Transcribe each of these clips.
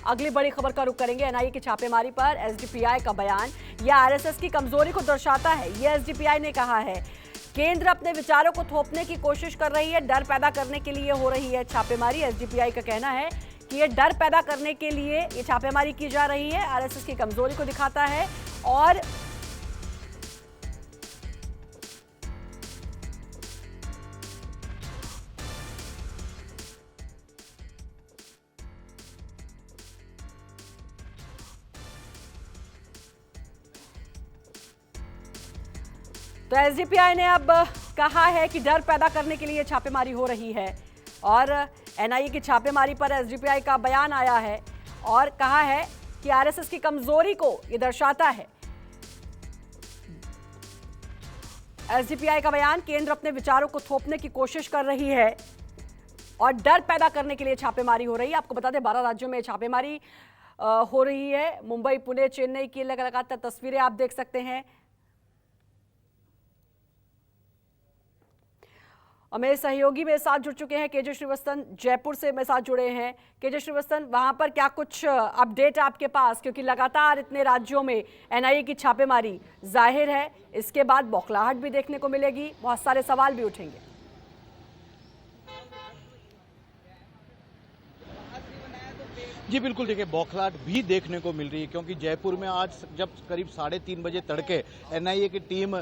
अगली बड़ी खबर का रुख करेंगे। एनआईए की छापेमारी पर एसडीपीआई का बयान, यह आरएसएस की कमजोरी को दर्शाता है। यह एसडीपीआई ने कहा है केंद्र अपने विचारों को थोपने की कोशिश कर रही है, डर पैदा करने के लिए हो रही है छापेमारी। एसडीपीआई का कहना है कि ये डर पैदा करने के लिए ये छापेमारी की जा रही है, आरएसएस की कमजोरी को दिखाता है। और तो एसडीपीआई ने अब कहा है कि डर पैदा करने के लिए छापेमारी हो रही है और एनआईए की छापेमारी पर एसडीपीआई का बयान आया है और कहा है कि आरएसएस की कमजोरी को यह दर्शाता है। एसडीपीआई का बयान, केंद्र अपने विचारों को थोपने की कोशिश कर रही है और डर पैदा करने के लिए छापेमारी हो रही है। आपको बता दें 12 राज्यों में छापेमारी हो रही है। मुंबई, पुणे, चेन्नई की लगातार तस्वीरें आप देख सकते हैं। और मेरे सहयोगी मेरे साथ जुड़ चुके हैं, केजे श्रीवास्तव जयपुर से मेरे साथ जुड़े हैं। केजे श्रीवास्तव, वहां पर क्या कुछ अपडेट आपके पास, क्योंकि लगातार इतने राज्यों में एनआईए की छापेमारी, जाहिर है इसके बाद बौखलाहट भी देखने को मिलेगी, बहुत सारे सवाल भी उठेंगे। जी बिल्कुल, देखिए बौखलाहट भी देखने को मिल रही है क्योंकि जयपुर में आज जब करीब 3:30 बजे तड़के एनआईए की टीम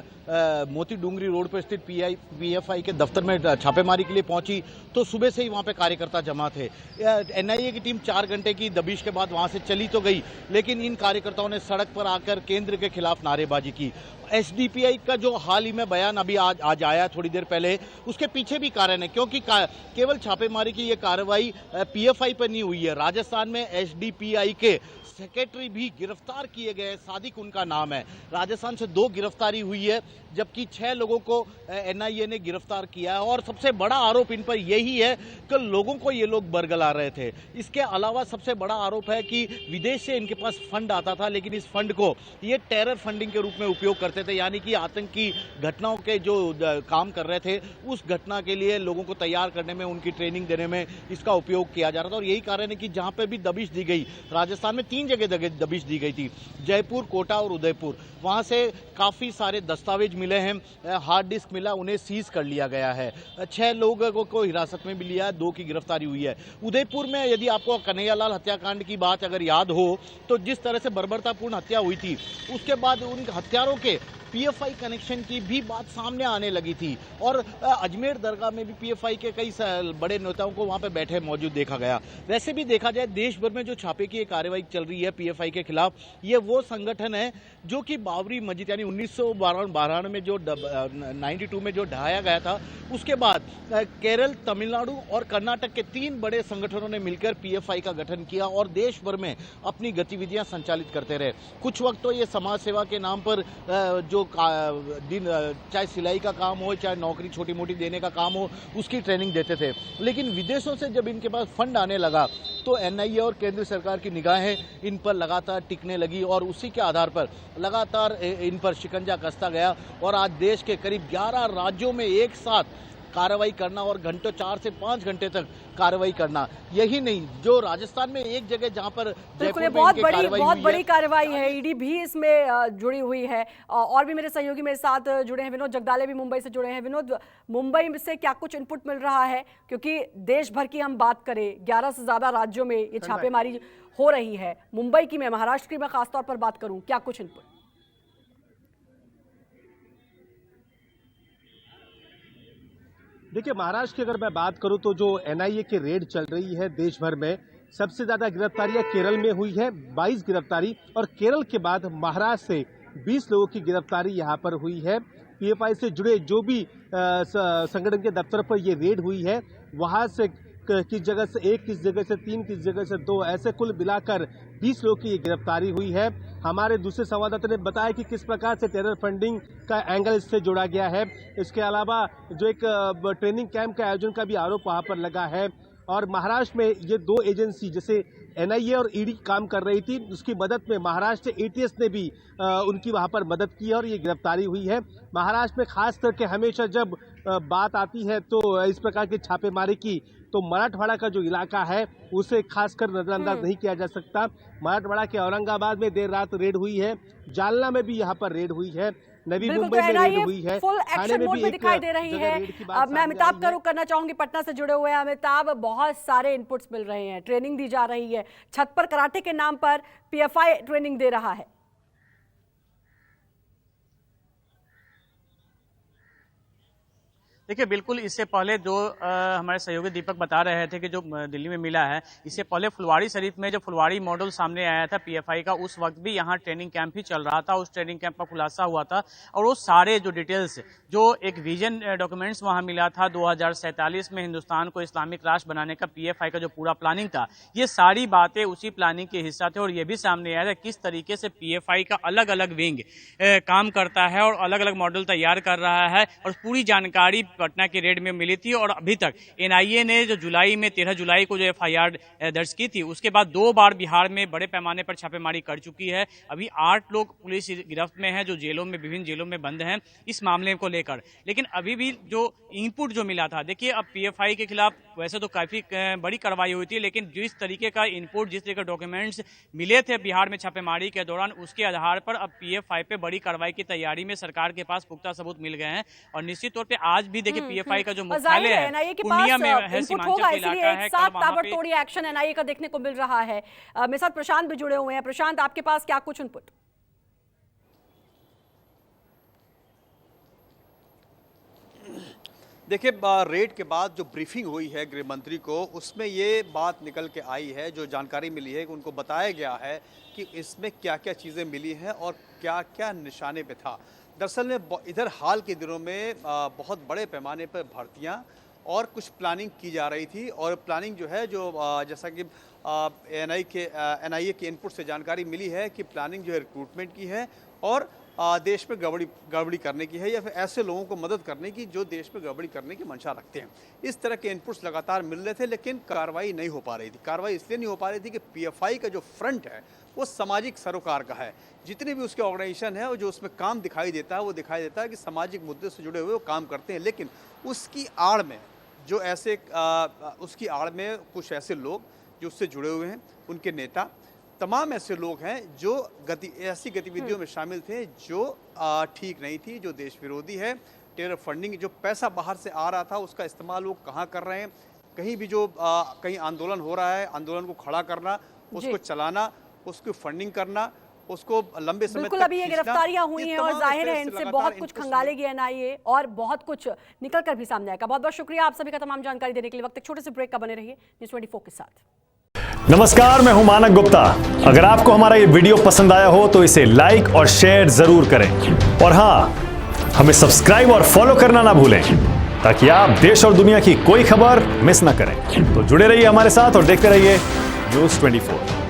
मोती डूंगरी रोड पर स्थित पीएफआई के दफ्तर में छापेमारी के लिए पहुंची तो सुबह से ही वहां पे कार्यकर्ता जमा थे। एनआईए की टीम 4 घंटे की दबिश के बाद वहां से चली तो गई, लेकिन इन कार्यकर्ताओं ने सड़क पर आकर केंद्र के खिलाफ नारेबाजी की। एसडीपीआई का जो हाल ही में बयान अभी आज आया थोड़ी देर पहले, उसके पीछे भी कारण है क्योंकि केवल छापेमारी की ये कार्रवाई पीएफआई पर नहीं हुई है। राजस्थान में एसडीपीआई के सेक्रेटरी भी गिरफ्तार किए गए, सादिक उनका नाम है। राजस्थान से 2 गिरफ्तारी हुई है जबकि 6 लोगों को एनआईए ने गिरफ्तार किया है और सबसे बड़ा आरोप इन पर यही है कि लोगों को ये लोग बरगला रहे थे। इसके अलावा सबसे बड़ा आरोप है कि विदेश से इनके पास फंड आता था, लेकिन इस फंड को ये टेरर फंडिंग के रूप में उपयोग करते थे, यानी कि आतंकी घटनाओं के जो काम कर रहे थे उस घटना के लिए लोगों को तैयार करने में, उनकी ट्रेनिंग देने में इसका उपयोग किया जा रहा था। और यही कारण है कि जहां पर भी दबिश दी गई, राजस्थान में 3 जगह दबिश दी गई थी, जयपुर, कोटा और उदयपुर, वहां से काफी सारे दस्तावेज मिले हैं, हार्ड डिस्क मिला, उन्हें सीज कर लिया गया है। 6 लोगों को हिरासत में भी लिया है, 2 की गिरफ्तारी हुई है। उदयपुर में यदि आपको कन्हैयालाल हत्याकांड की बात अगर याद हो तो जिस तरह से बर्बरतापूर्ण हत्या हुई थी, उसके बाद उन हत्यारों के पीएफआई कनेक्शन की भी बात सामने आने लगी थी और अजमेर दरगाह में भी पीएफआई के कई बड़े नेताओं को वहां पे बैठे मौजूद देखा गया। वैसे भी देखा जाए देश भर में जो छापे की कार्रवाई चल रही है पीएफआई के खिलाफ, ये वो संगठन है जो कि बाबरी मस्जिद यानी 1992 में जो 92 में जो ढहाया गया था, उसके बाद केरल, तमिलनाडु और कर्नाटक के 3 बड़े संगठनों ने मिलकर पीएफआई का गठन किया और देश भर में अपनी गतिविधियां संचालित करते रहे। कुछ वक्त तो ये समाज सेवा के नाम पर जो चाहे सिलाई का काम हो, चाहे नौकरी छोटी मोटी देने का काम हो, उसकी ट्रेनिंग देते थे। लेकिन विदेशों से जब इनके पास फंड आने लगा तो एनआईए और केंद्र सरकार की निगाहें इन पर लगातार टिकने लगी और उसी के आधार पर लगातार इन पर शिकंजा कसता गया और आज देश के करीब 11 राज्यों में एक साथ कार्रवाई करना और घंटों 4 से 5 घंटे तक कार्रवाई करना। यही नहीं, जो राजस्थान में एक जगह जहां पर बिल्कुल बहुत बड़ी कार्रवाई है, ईडी भी इसमें जुड़ी हुई है। और भी मेरे सहयोगी मेरे साथ जुड़े हैं, विनोद जगदाले भी मुंबई से जुड़े हैं। विनोद, मुंबई से क्या कुछ इनपुट मिल रहा है, क्योंकि देश भर की हम बात करें 11 से ज्यादा राज्यों में ये छापेमारी हो रही है, मुंबई की मैं, महाराष्ट्र की मैं खासतौर पर बात करूं, क्या कुछ इनपुट? देखिए, महाराष्ट्र की अगर मैं बात करूं तो जो एनआईए की रेड चल रही है देश भर में, सबसे ज्यादा गिरफ्तारियां केरल में हुई है, 22 गिरफ्तारी, और केरल के बाद महाराष्ट्र से 20 लोगों की गिरफ्तारी यहां पर हुई है। पीएफआई से जुड़े जो भी संगठन के दफ्तर पर ये रेड हुई है, वहां से किस जगह से 1, किस जगह से 3, किस जगह से 2, ऐसे कुल मिलाकर 20 लोगों की गिरफ्तारी हुई है। हमारे दूसरे संवाददाता ने बताया कि किस प्रकार से टेरर फंडिंग का एंगल इससे जोड़ा गया है। इसके अलावा जो एक ट्रेनिंग कैंप का आयोजन का भी आरोप वहां पर लगा है। और महाराष्ट्र में ये 2 एजेंसी, जैसे एनआईए और ईडी काम कर रही थी, उसकी मदद में महाराष्ट्र एटीएस ने भी उनकी वहां पर मदद की है और ये गिरफ्तारी हुई है। महाराष्ट्र में खास करके हमेशा जब बात आती है तो इस प्रकार की छापेमारी की, तो मराठवाड़ा का जो इलाका है उसे खासकर नजरअंदाज नहीं किया जा सकता। मराठवाड़ा के औरंगाबाद में देर रात रेड हुई है, जालना में भी यहाँ पर रेड हुई है, नवी मुंबई में रेड हुई है, फुल एक्शन मोड में दिखाई दे रही है। अब मैं अमिताभ का रुख करना चाहूंगी, पटना से जुड़े हुए हैं अमिताभ। बहुत सारे इनपुट्स मिल रहे हैं, ट्रेनिंग दी जा रही है, छत पर कराटे के नाम पर पीएफआई ट्रेनिंग दे रहा है। देखिए, बिल्कुल इससे पहले जो हमारे सहयोगी दीपक बता रहे थे कि जो दिल्ली में मिला है, इससे पहले फुलवाड़ी शरीफ में जो फुलवाड़ी मॉडल सामने आया था पीएफआई का, उस वक्त भी यहाँ ट्रेनिंग कैंप ही चल रहा था। उस ट्रेनिंग कैंप का खुलासा हुआ था और वो सारे जो डिटेल्स, जो एक विजन डॉक्यूमेंट्स वहाँ मिला था 2047 में हिंदुस्तान को इस्लामिक राष्ट्र बनाने का पीएफआई का जो पूरा प्लानिंग था, ये सारी बातें उसी प्लानिंग के हिस्सा थे। और ये भी सामने आया था किस तरीके से पीएफआई का अलग अलग विंग काम करता है और अलग अलग मॉडल तैयार कर रहा है। और पूरी जानकारी पटना के रेड में मिली थी और अभी तक एनआईए ने जो जुलाई में 13 जुलाई को जो एफआईआर दर्ज की थी, उसके बाद 2 बार बिहार में बड़े पैमाने पर छापेमारी कर चुकी है। अभी 8 लोग पुलिस गिरफ्त में हैं जो जेलों में, विभिन्न जेलों में बंद हैं इस मामले को लेकर। लेकिन अभी भी जो इनपुट जो मिला था, देखिए अब पीएफआई के खिलाफ वैसे तो काफी बड़ी कार्रवाई हुई थी, लेकिन जिस तरीके का इनपुट, जिस तरीके के डॉक्यूमेंट्स मिले थे बिहार में छापेमारी के दौरान, उसके आधार पर अब पीएफआई पे बड़ी कार्रवाई की तैयारी में सरकार के पास पुख्ता सबूत मिल गए हैं। और निश्चित तौर पे आज भी देखिए पीएफआई का जो मुख्यालय है पूर्णिया में है, सीमांचल का इलाका है, एक साथ ताबड़तोड़ एक्शन एनआईए का देखने को मिल रहा है। मेरे साथ प्रशांत भी जुड़े हुए हैं। प्रशांत, आपके पास क्या कुछ इनपुट? देखिए, रेड के बाद जो ब्रीफिंग हुई है गृह मंत्री को, उसमें ये बात निकल के आई है, जो जानकारी मिली है कि उनको बताया गया है कि इसमें क्या क्या चीज़ें मिली हैं और क्या क्या निशाने पे था। दरअसल में इधर हाल के दिनों में बहुत बड़े पैमाने पर भर्तियां और कुछ प्लानिंग की जा रही थी। और प्लानिंग जो है, जो जैसा कि एनआईए के इनपुट से जानकारी मिली है कि प्लानिंग जो है रिक्रूटमेंट की है और देश में गड़बड़ी करने की है, या फिर ऐसे लोगों को मदद करने की जो देश में गड़बड़ी करने की मंशा रखते हैं। इस तरह के इनपुट्स लगातार मिल रहे थे, लेकिन कार्रवाई नहीं हो पा रही थी। कार्रवाई इसलिए नहीं हो पा रही थी कि पीएफआई का जो फ्रंट है वो सामाजिक सरोकार का है। जितने भी उसके ऑर्गेनाइजेशन है, जो उसमें काम दिखाई देता है, वो दिखाई देता है कि सामाजिक मुद्दे से जुड़े हुए वो काम करते हैं। लेकिन उसकी आड़ में जो ऐसे उसकी आड़ में कुछ ऐसे लोग जो उससे जुड़े हुए हैं, उनके नेता, तमाम ऐसे लोग हैं जो ऐसी गतिविधियों में शामिल थे जो ठीक नहीं थी, जो देश विरोधी है। टेरर फंडिंग, जो पैसा बाहर से आ रहा था, उसका इस्तेमाल वो कहाँ कर रहे हैं, कहीं भी जो कहीं आंदोलन हो रहा है, आंदोलन को खड़ा करना, उसको चलाना, उसकी फंडिंग करना, उसको लंबे समय बिल्कुल। अभी ये गिरफ्तारियां हुई हैं और जाहिर है इनसे बहुत कुछ खंगालेगी एनआईए और बहुत कुछ निकल कर भी सामने आएगा। बहुत बहुत शुक्रिया आप सभी का तमाम जानकारी देने के लिए। वक्त एक छोटे से ब्रेक का, बने रहिए न्यूज़ 24 के साथ। नमस्कार, मैं हूं मानक गुप्ता। अगर आपको हमारा ये वीडियो पसंद आया हो तो इसे लाइक और शेयर जरूर करें और हाँ, हमें सब्सक्राइब और फॉलो करना ना भूलें ताकि आप देश और दुनिया की कोई खबर मिस ना करें। तो जुड़े रहिए हमारे साथ और देखते रहिए न्यूज़ 24।